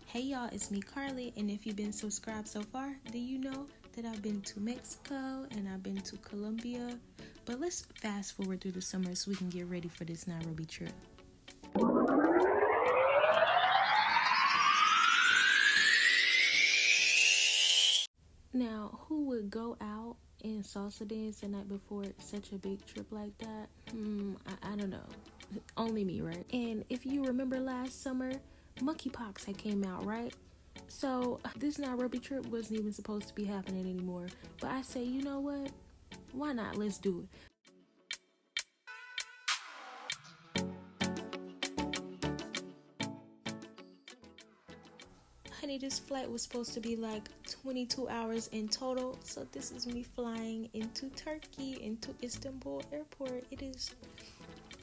Hey y'all, it's me Carly, and if you've been subscribed so far, then you know that I've been to Mexico and I've been to Colombia. But let's fast forward through the summer so we can get ready for this Nairobi trip. Now, who would go out and salsa dance the night before such a big trip like that? I don't know. Only me, right? And if you remember last summer, monkeypox had came out, right? So this Nairobi trip wasn't even supposed to be happening anymore. But I say, you know what? Why not? Let's do it. Honey, this flight was supposed to be like 22 hours in total. So this is me flying into Turkey, into Istanbul airport. It is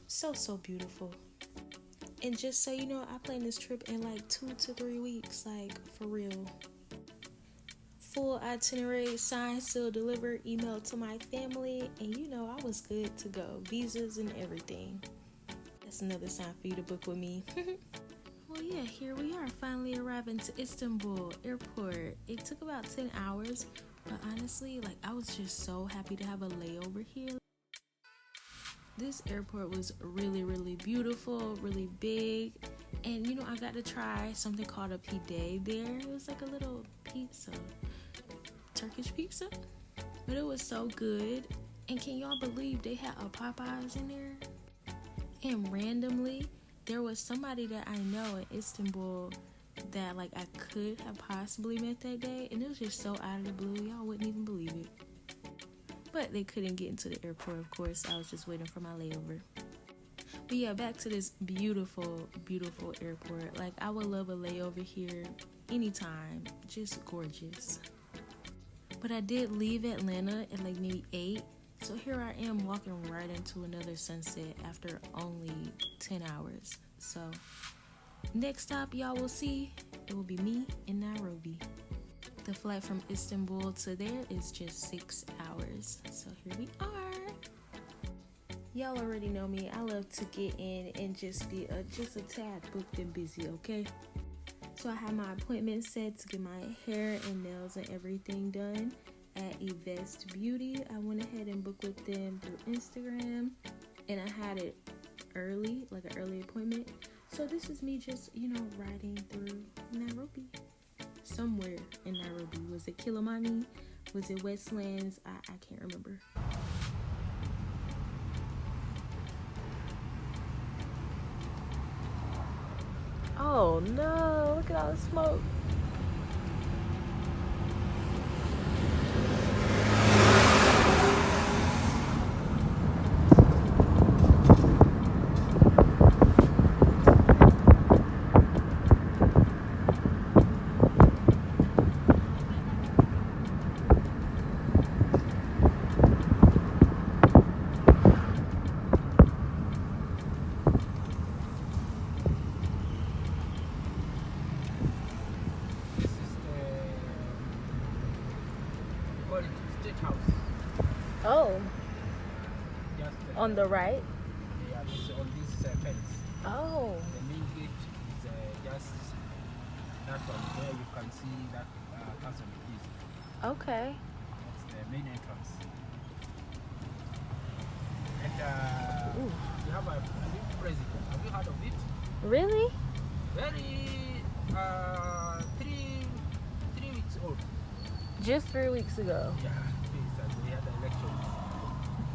so beautiful. And just so you know, I planned this trip in like 2 to 3 weeks, like for real. Full itinerary, signed, sealed, delivered, emailed to my family, and you know I was good to go. Visas and everything. That's another sign for you to book with me. Well, yeah, here we are, finally arriving to Istanbul airport. It took about 10 hours, but honestly, like I was just so happy to have a layover here. This airport was really beautiful, really big, and you know I got to try something called a pide there. It was like a little pizza, Turkish pizza, but it was so good. And can y'all believe they had a Popeyes in there? And randomly, there was somebody that I know in Istanbul that like I could have possibly met that day, and it was just so out of the blue, y'all wouldn't even believe it. But they couldn't get into the airport, of course. I was just waiting for my layover. But yeah, back to this beautiful airport. Like, I would love a layover here anytime. Just gorgeous. But I did leave Atlanta at like maybe 8. So here I am walking right into another sunset after only 10 hours. So next stop y'all will see, it will be me in Nairobi. The flight from Istanbul to there is just 6 hours. So here we are. Y'all already know me. I love to get in and just be just a tad booked and busy, okay? So I had my appointment set to get my hair and nails and everything done at Evest Beauty. I went ahead and booked with them through Instagram, and I had it early, like an early appointment. So this is me just, you know, riding through Nairobi. Somewhere in Nairobi. Was it Kilimani? Was it Westlands? I can't remember. Oh no, look at all the smoke. Oh, just on the right? yeah, it's on this fence. Oh. The main gate is just that one. There you can see that person is. Okay. That's the main entrance. And we have a new president. Have you heard of it? Really? Very 3 weeks old. Just 3 weeks ago. Yeah, we had the elections.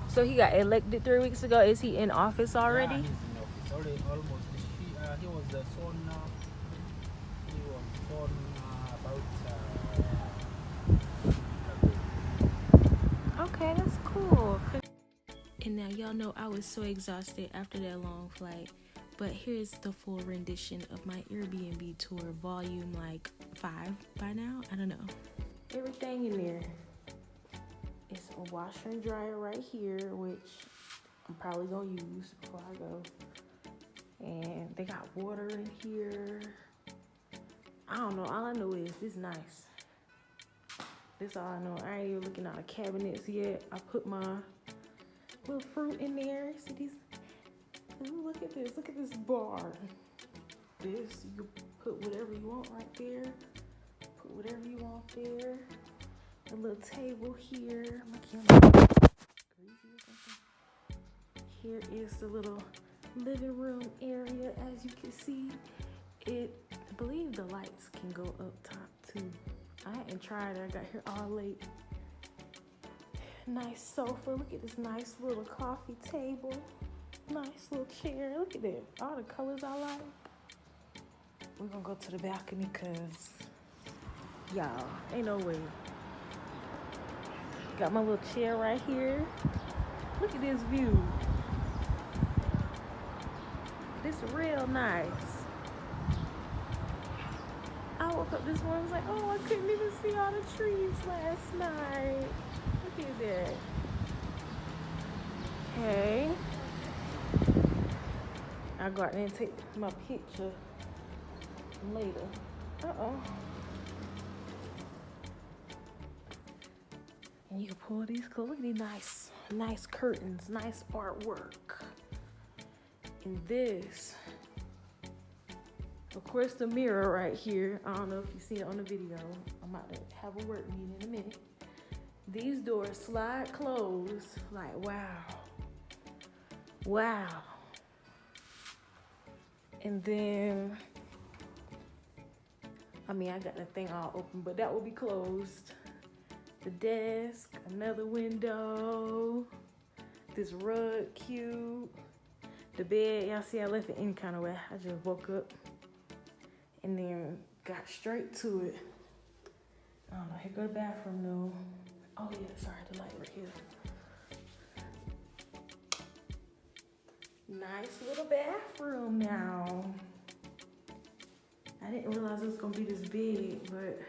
So he got elected 3 weeks ago. Is he in office already? Yeah, he's in office almost. He was the son. He was born about. Okay, that's cool. And now y'all know I was so exhausted after that long flight. But here's the full rendition of my AirBnB tour, volume like 5 by now. I don't know. Everything in there. It's a washer and dryer right here, which I'm probably gonna use before I go. And they got water in here. I don't know. All I know is this nice. That's all I know. I ain't even looking at the cabinets yet. I put my little fruit in there. See these? Ooh, look at this. Look at this bar. This, you put whatever you want right there. Put whatever you want there. A little table here. My camera greasy or something. Here is the little living room area. As you can see, I believe the lights can go up top too. I hadn't tried it. I got here all late. Nice sofa. Look at this nice little coffee table. Nice little chair. Look at that. All the colors I like. We're gonna go to the balcony because y'all, ain't no way. Got my little chair right here. Look at this view. This is real nice. I woke up this morning, I was like, oh, I couldn't even see all the trees last night. Look at that. Okay. I'll go out there and take my picture later. Uh-oh. And you can pull these clothes. Look at these nice curtains, nice artwork. And this, of course, the mirror right here. I don't know if you see it on the video. I'm about to have a work meeting in a minute. These doors slide closed. Like, wow. Wow. And then, I mean, I got the thing all open, but that will be closed. The desk, another window. This rug, cute. The bed, y'all see I left it any kind of way. I just woke up and then got straight to it. I don't know, here go the bathroom though. Oh yeah, sorry, the light right here. Nice little bathroom now. I didn't realize it was gonna be this big, but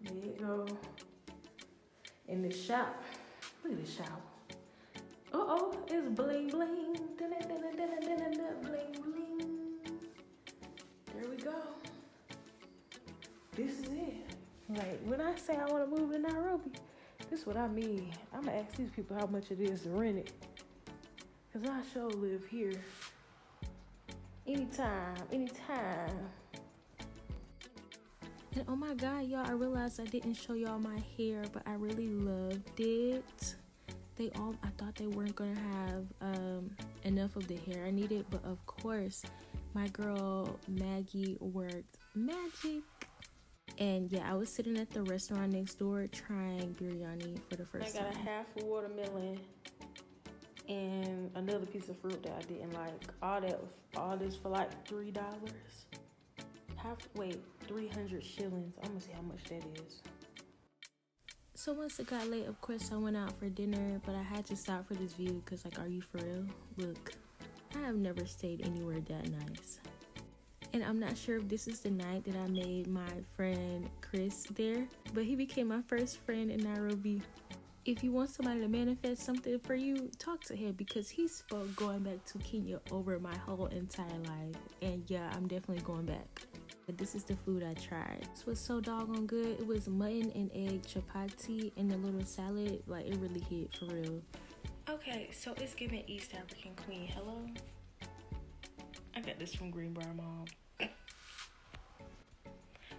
there you go. In the shower, look at the shower. Uh-oh, it's bling bling. Bling bling. There we go. This is it. Like, when I say I want to move to Nairobi, this is what I mean. I'm going to ask these people how much it is to rent it. Because I sure live here. Anytime. And oh my God, y'all, I realized I didn't show y'all my hair, but I really loved it. I thought they weren't going to have enough of the hair I needed, but of course, my girl Maggie worked magic. And yeah, I was sitting at the restaurant next door trying biryani for the first time. I got a half a watermelon and another piece of fruit that I didn't like. All this for like $3. 300 shillings. I'm gonna see how much that is. So once it got late, of course I went out for dinner, but I had to stop for this view because, like, are you for real? Look, I have never stayed anywhere that nice. And I'm not sure if this is the night that I made my friend Chris there, but he became my first friend in Nairobi. If you want somebody to manifest something for you, talk to him because he spoke going back to Kenya over my whole entire life. And yeah, I'm definitely going back. But this is the food I tried. This was so doggone good. It was mutton and egg chapati and a little salad. Like, it really hit for real. Okay, so it's giving East African Queen. Hello? I got this from Greenbrier Mall.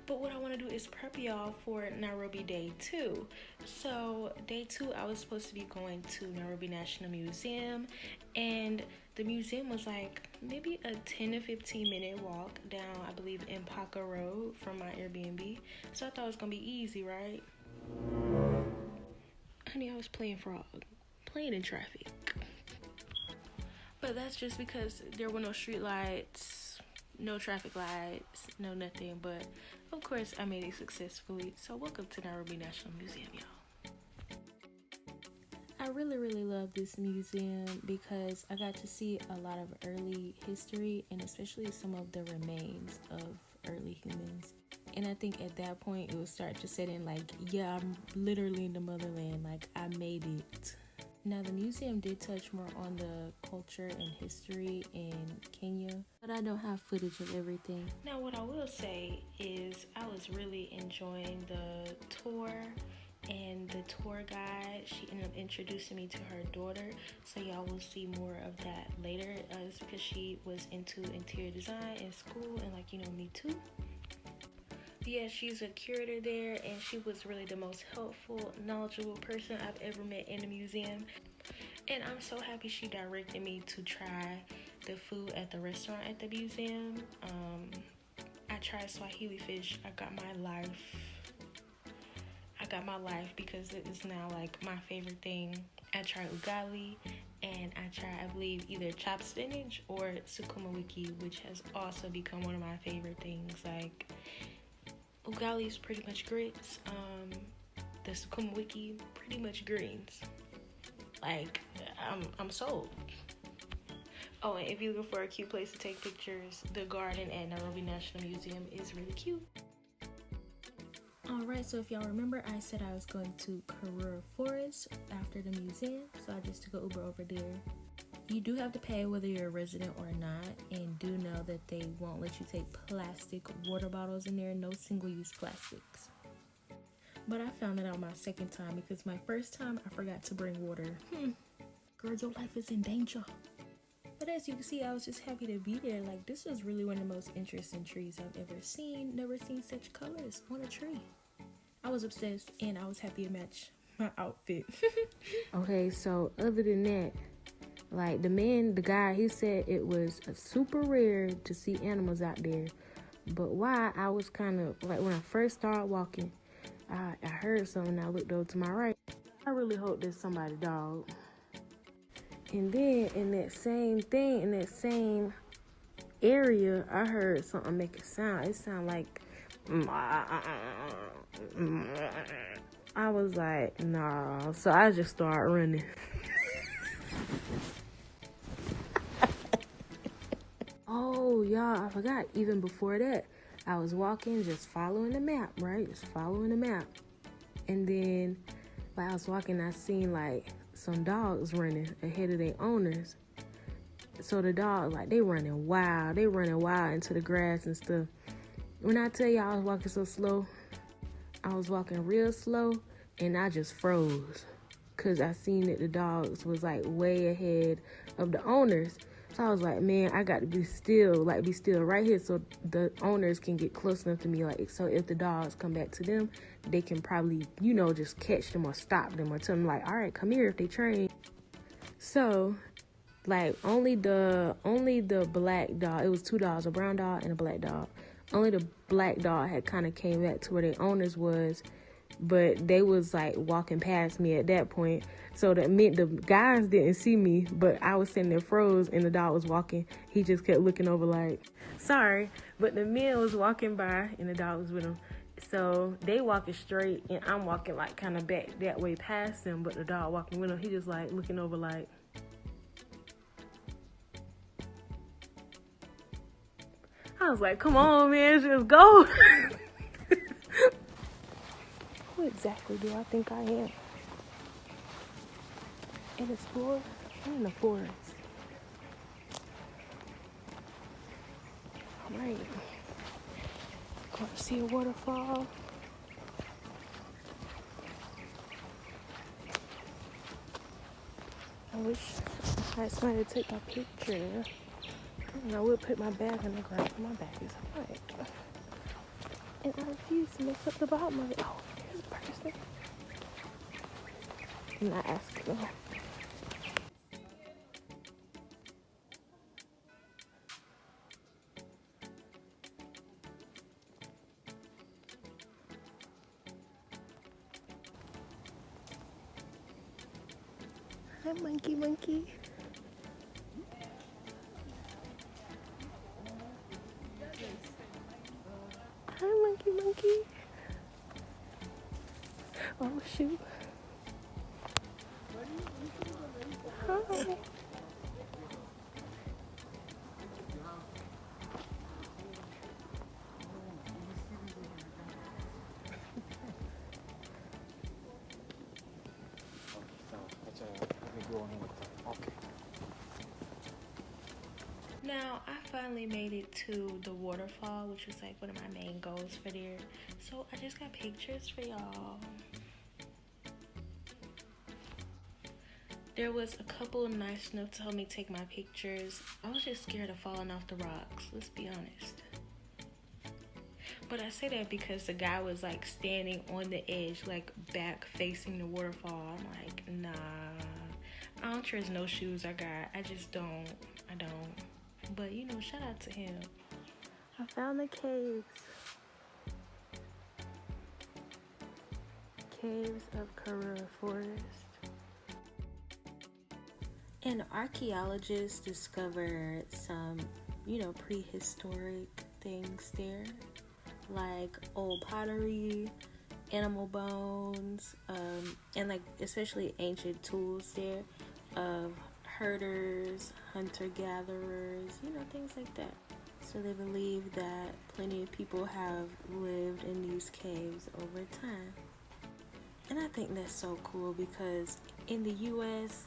But what I want to do is prep y'all for Nairobi Day 2. So Day 2, I was supposed to be going to Nairobi National Museum, and the museum was like maybe a 10 to 15 minute walk down, I believe, Impaka Road from my Airbnb. So I thought it was going to be easy, right? Honey, I was playing frog, playing in traffic. But that's just because there were no street lights, no traffic lights, no nothing. But of course, I made it successfully. So welcome to Nairobi National Museum, y'all. I really love this museum because I got to see a lot of early history and especially some of the remains of early humans. And I think at that point, it would start to set in like, yeah, I'm literally in the motherland. Like, I made it. Now, the museum did touch more on the culture and history in Kenya, but I don't have footage of everything. Now, what I will say is I was really enjoying the tour, and the tour guide, she ended up introducing me to her daughter, so y'all will see more of that later. It's because she was into interior design in school, and like, you know, me too. Yeah, she's a curator there, and she was really the most helpful, knowledgeable person I've ever met in the museum. And I'm so happy she directed me to try the food at the restaurant at the museum. I tried Swahili fish. I got my life because it is now like my favorite thing. I tried ugali, and I tried, I believe, either chopped spinach or sukuma wiki, which has also become one of my favorite things. Like, ugali is pretty much grits. The sukuma wiki, pretty much greens. Like, I'm sold. Oh, and if you're looking for a cute place to take pictures, the garden at NAIROBI National Museum is really cute. Alright, so if y'all remember, I said I was going to Karura Forest after the museum, so I just took an Uber over there. You do have to pay whether you're a resident or not, and do know that they won't let you take plastic water bottles in there, no single-use plastics. But I found it out my second time, because my first time I forgot to bring water. Girl, your life is in danger. But as you can see, I was just happy to be there. Like, this is really one of the most interesting trees I've ever seen. Never seen such colors on a tree. I was obsessed, and I was happy to match my outfit. Okay, so other than that, like the guy, he said it was super rare to see animals out there. But why, I was kind of, like, when I first started walking, I heard something, and I looked over to my right. I really hope there's somebody's dog. And then in that same area, I heard something make a sound. It sounded like, I was like, nah. So I just started running. Oh, y'all, I forgot. Even before that, I was walking, just following the map, right? Just following the map. And then while I was walking, I seen like some dogs running ahead of their owners. So the dogs, like, they running wild into the grass and stuff. When I tell you I was walking so slow, I was walking real slow, and I just froze, because I seen that the dogs was like way ahead of the owners. So I was like, man, I got to be still right here, so the owners can get close enough to me. Like, so if the dogs come back to them, they can probably, just catch them or stop them or tell them, like, all right, come here if they train. So, like, only the black dog, it was two dogs, a brown dog and a black dog. Only the black dog had kind of came back to where their owners was, but they was like walking past me at that point. So that meant the guys didn't see me, but I was sitting there froze, and the dog was walking. He just kept looking over like, sorry, but the men was walking by, and the dog was with him. So they walking straight, and I'm walking like kind of back that way past him, but the dog walking with him. He just like looking over like. I was like, come on, man, just go. Who exactly do I think I am? In a store? I'm in the forest. Alright. Going to see a waterfall. I wish I had somebody to take my picture. And I would put my bag in the ground, but my bag is white. And I refuse to mix up the bottom of it. Oh, there's a person. I'm not asking them. Hi, monkey. Hi, monkey. Oh, shoot. Hi. Now, I finally made it to the waterfall, which was like one of my main goals for there. So I just got pictures for y'all. There was a couple nice enough to help me take my pictures. I was just scared of falling off the rocks, let's be honest. But I say that because the guy was like standing on the edge, like back facing the waterfall. I'm like, nah, I don't trust no shoes I got. I just don't. I don't. But you know, shout out to him. I found the caves. Caves of Karura Forest. And archaeologists discovered some, prehistoric things there, like old pottery, animal bones, and like especially ancient tools there of herders, hunter-gatherers, things like that. So they believe that plenty of people have lived in these caves over time. And I think that's so cool because in the U.S.,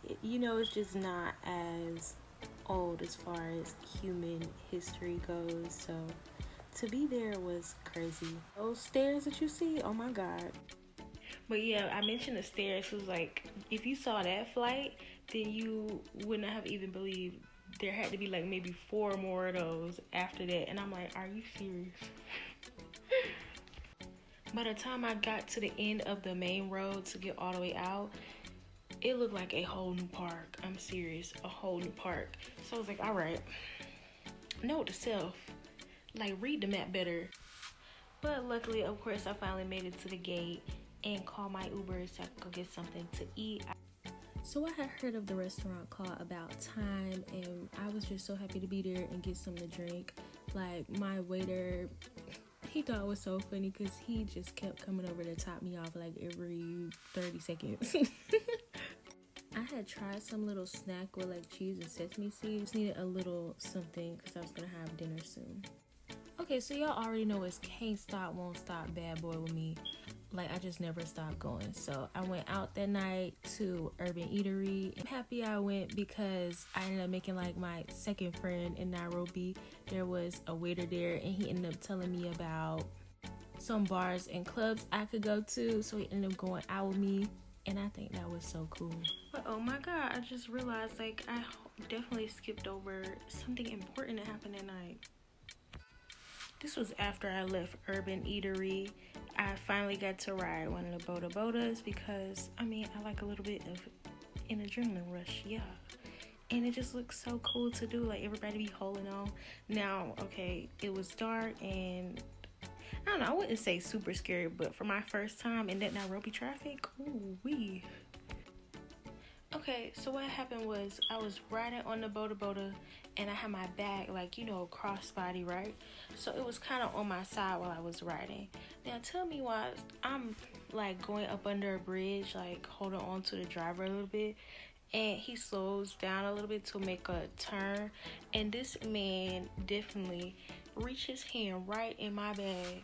it's just not as old as far as human history goes. So to be there was crazy. Those stairs that you see, oh my God. But yeah, I mentioned the stairs. It was like, if you saw that flight, then you would not have even believed there had to be like maybe 4 more of those after that. And I'm like, are you serious? By the time I got to the end of the main road to get all the way out, it looked like a whole new park. I'm serious, a whole new park. So I was like, all right, note to self, like read the map better. But luckily, of course, I finally made it to the gate and called my Uber so I could go get something to eat. So I had heard of the restaurant called About Time, and I was just so happy to be there and get something to drink. Like, my waiter, he thought it was so funny because he just kept coming over to top me off like every 30 seconds. I had tried some little snack with like cheese and sesame seeds. Needed a little something because I was going to have dinner soon. Okay, so y'all already know it's can't stop, won't stop, bad boy with me. Like, I just never stopped going. So I went out that night to Urban Eatery. I'm happy I went because I ended up making like my second friend in Nairobi. There was a waiter there and he ended up telling me about some bars and clubs I could go to. So he ended up going out with me. And I think that was so cool. But oh my God, I just realized like I definitely skipped over something important that happened that night. This was after I left Urban Eatery. I finally got to ride one of the bodas because, I like a little bit of an adrenaline rush, yeah. And it just looks so cool to do, like everybody be holding on. Now, okay, it was dark and, I don't know, I wouldn't say super scary, but for my first time in that Nairobi traffic, ooh wee. Okay, so what happened was I was riding on the boda and I had my bag crossbody, right? So it was kind of on my side while I was riding. Now tell me why I'm like going up under a bridge, like holding on to the driver a little bit, and he slows down a little bit to make a turn, and this man definitely reached his hand right in my bag.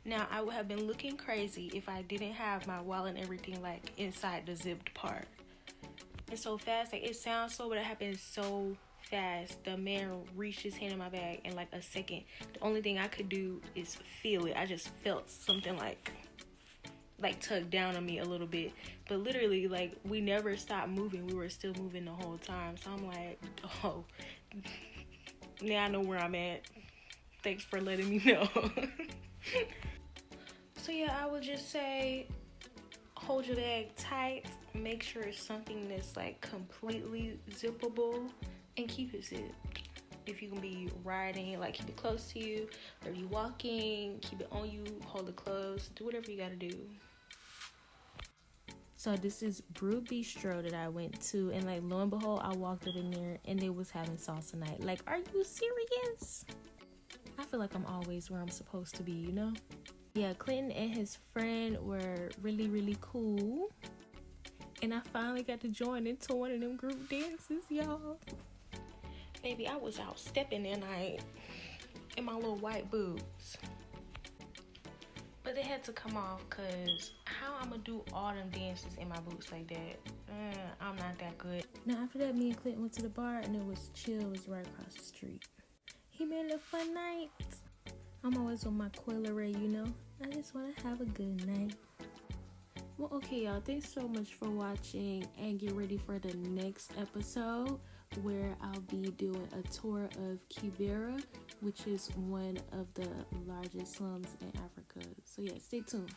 Now, I would have been looking crazy if I didn't have my wallet and everything like inside the zipped part. And so fast, like it sounds slow, but it happened so fast. The man reached his hand in my bag in like a second. The only thing I could do is feel it. I just felt something like tugged down on me a little bit. But literally, like, we never stopped moving. We were still moving the whole time. So I'm like, oh, now I know where I'm at. Thanks for letting me know. So yeah, I would just say hold your bag tight, make sure it's something that's like completely zippable, and keep it zipped. If you can be riding, like keep it close to you, or if you walking, keep it on you, hold it close, do whatever you gotta do. So this is Brew Bistro that I went to, and like lo and behold, I walked up in there and they was having salsa night. Like, are you serious? I feel like I'm always where I'm supposed to be, you know? Yeah, Clinton and his friend were really, really cool. And I finally got to join into one of them group dances, y'all. Baby, I was out stepping that night in my little white boots. But they had to come off because how I'm going to do all them dances in my boots like that? I'm not that good. Now, after that, me and Clinton went to the bar and it was chill. It was right across the street. He made it a fun night. I'm always on my coil array, you know. I just want to have a good night. Well, okay, y'all. Thanks so much for watching and get ready for the next episode. where I'll be doing a tour of Kibera, which is one of the largest slums in Africa. So yeah, stay tuned.